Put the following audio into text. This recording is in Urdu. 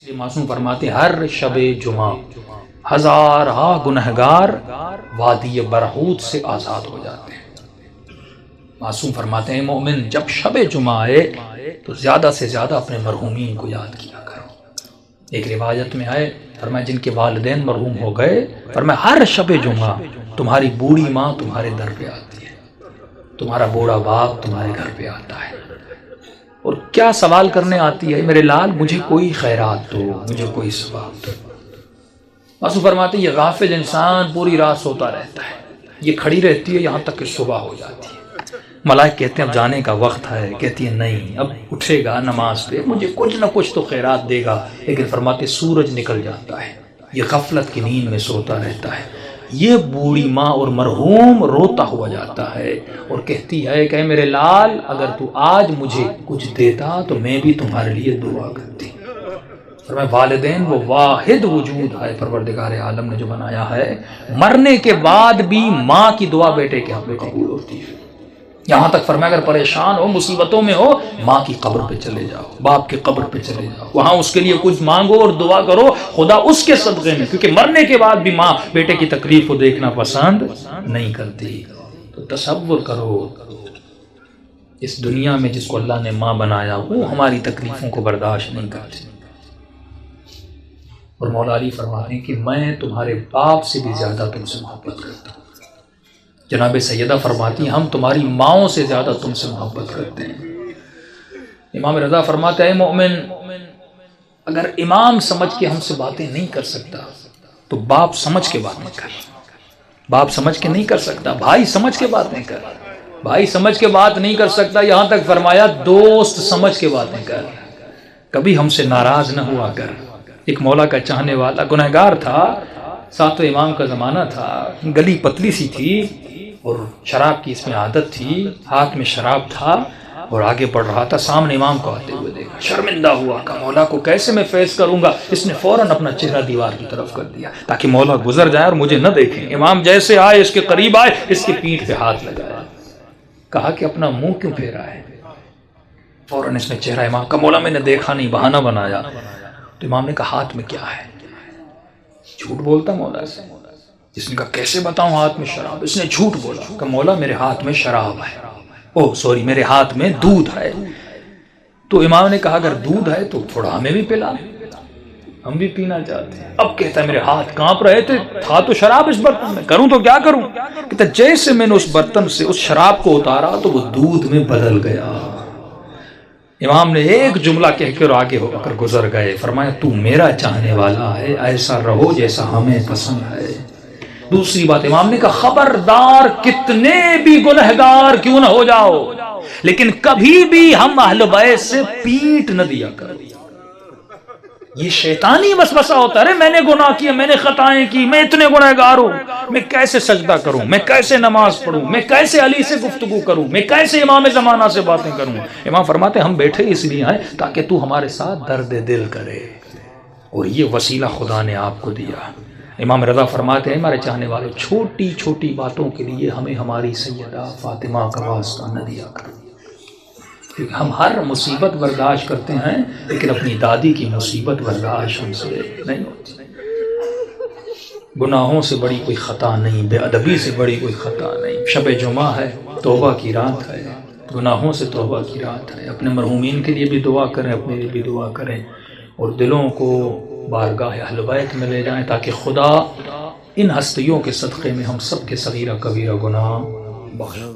معصوم فرماتے ہیں ہر شب جمعہ ہزارہ گنہگار وادی برہوت سے آزاد ہو جاتے ہیں۔ معصوم فرماتے ہیں مومن جب شب جمعہ آئے تو زیادہ سے زیادہ اپنے مرحومین کو یاد کیا کرو۔ ایک روایت میں آئے فرمایا جن کے والدین مرحوم ہو گئے فرمایا ہر شب جمعہ تمہاری بوڑھی ماں تمہارے در پہ آتی ہے، تمہارا بوڑھا باپ تمہارے گھر پہ آتا ہے اور کیا سوال کرنے آتی ہے، میرے لال مجھے کوئی خیرات دو، مجھے کوئی ثواب دو۔ معصوم فرماتے ہیں یہ غافل انسان پوری رات سوتا رہتا ہے، یہ کھڑی رہتی ہے یہاں تک کہ صبح ہو جاتی ہے۔ ملائک کہتے ہیں اب جانے کا وقت ہے، کہتی ہے نہیں اب اٹھے گا نماز پہ مجھے کچھ نہ کچھ تو خیرات دے گا، لیکن فرماتے سورج نکل جاتا ہے، یہ غفلت کی نیند میں سوتا رہتا ہے۔ یہ بوڑھی ماں اور مرحوم روتا ہوا جاتا ہے اور کہتی ہے کہ میرے لال اگر تو آج مجھے کچھ دیتا تو میں بھی تمہارے لیے دعا کرتی۔ فرمایا والدین وہ واحد وجود ہے پروردگار عالم نے جو بنایا ہے، مرنے کے بعد بھی ماں کی دعا بیٹے کے حق میں قبول ہوتی ہے۔ یہاں تک فرمایا اگر پریشان ہو مصیبتوں میں ہو ماں کی قبر پہ چلے جاؤ، باپ کی قبر پہ چلے جاؤ، وہاں اس کے لیے کچھ مانگو اور دعا کرو، خدا اس کے صدقے میں، کیونکہ مرنے کے بعد بھی ماں بیٹے کی تکلیف کو دیکھنا پسند نہیں کرتی۔ تو تصور کرو اس دنیا میں جس کو اللہ نے ماں بنایا وہ ہماری تکلیفوں کو برداشت نہیں کرتی، اور مولا علی فرماتے ہیں کہ میں تمہارے باپ سے بھی زیادہ تم سے محبت کرتا ہوں۔ جناب سیدہ فرماتی ہیں ہم تمہاری ماؤں سے زیادہ تم سے محبت کرتے ہیں۔ امام رضا فرماتے ہیں مومن اگر امام سمجھ کے ہم سے باتیں نہیں کر سکتا تو باپ سمجھ کے باتیں کر، باپ سمجھ کے نہیں کر سکتا بھائی سمجھ کے باتیں کر، بھائی سمجھ کے بات نہیں کر سکتا، یہاں تک فرمایا دوست سمجھ کے باتیں کر، کبھی ہم سے ناراض نہ ہوا کر۔ ایک مولا کا چاہنے والا گنہگار تھا، ساتویں امام کا زمانہ تھا، گلی پتلی سی تھی اور شراب کی اس میں عادت تھی، ہاتھ میں شراب تھا اور آگے بڑھ رہا تھا، سامنے امام کو آتے ہوئے دیکھا، شرمندہ ہوا کہ مولا کو کیسے میں فیس کروں گا، اس نے فوراً اپنا چہرہ دیوار کی طرف کر دیا تاکہ مولا گزر جائے اور مجھے نہ دیکھیں۔ امام جیسے آئے اس کے قریب آئے، اس کی پیٹھ پہ ہاتھ لگایا، کہا کہ اپنا منہ کیوں پھیرا ہے؟ فوراً اس نے چہرہ امام کا مولا میں نے دیکھا نہیں، بہانہ بنایا۔ تو امام نے کہا ہاتھ میں کیا ہے؟ جھوٹ بولتا مولا سے، جس نے کہا کیسے بتاؤں ہاتھ میں شراب، اس نے جھوٹ بولا کہ مولا میرے ہاتھ میں شراب ہے، میرے ہاتھ میں دودھ ہے۔ تو امام نے کہا اگر دودھ ہے تو تھوڑا ہمیں بھی پلا، ہم بھی پینا چاہتے ہیں۔ اب کہتا ہے میرے ہاتھ کانپ رہے تھے، تھا تو شراب اس برتن میں، کروں تو کیا کروں؟ کہتا جیسے میں نے اس برتن سے اس شراب کو اتارا تو وہ دودھ میں بدل گیا۔ امام نے ایک جملہ کہہ کر آگے ہو کر گزر گئے، فرمایا تو میرا چاہنے والا ہے، ایسا رہو جیسا ہمیں پسند ہے۔ دوسری بات امام نے کہا خبردار کتنے بھی گنہگار کیوں نہ ہو جاؤ لیکن کبھی بھی ہم اہل بیت سے پیٹ نہ دیا کرو۔ یہ شیطانی وسوسہ ہوتا ہے، میں نے گناہ کیا، میں نے خطائیں کی، میں اتنے گنہگار ہوں، میں کیسے سجدہ کروں، میں کیسے نماز پڑھوں، میں کیسے علی سے گفتگو کروں، میں کیسے امام زمانہ سے باتیں کروں۔ امام فرماتے ہم بیٹھے اس لیے ہیں تاکہ تو ہمارے ساتھ درد دل کرے، اور یہ وسیلہ خدا نے آپ کو دیا۔ امام رضا فرماتے ہیں ہمارے چاہنے والے چھوٹی چھوٹی باتوں کے لیے ہمیں ہماری سیدہ فاطمہ کا واسطہ نہ دیا کرو، کیونکہ ہم ہر مصیبت برداشت کرتے ہیں لیکن اپنی دادی کی مصیبت برداشت ہم سے نہیں ہوتی۔ گناہوں سے بڑی کوئی خطا نہیں، بے ادبی سے بڑی کوئی خطا نہیں۔ شب جمعہ ہے، توبہ کی رات ہے، گناہوں سے توبہ کی رات ہے۔ اپنے مرحومین کے لیے بھی دعا کریں، اپنے لیے بھی دعا کریں، اور دلوں کو بارگاہ اہل بیت میں لے جائیں تاکہ خدا ان ہستیوں کے صدقے میں ہم سب کے صغیرہ کبیرہ گناہ بخشے۔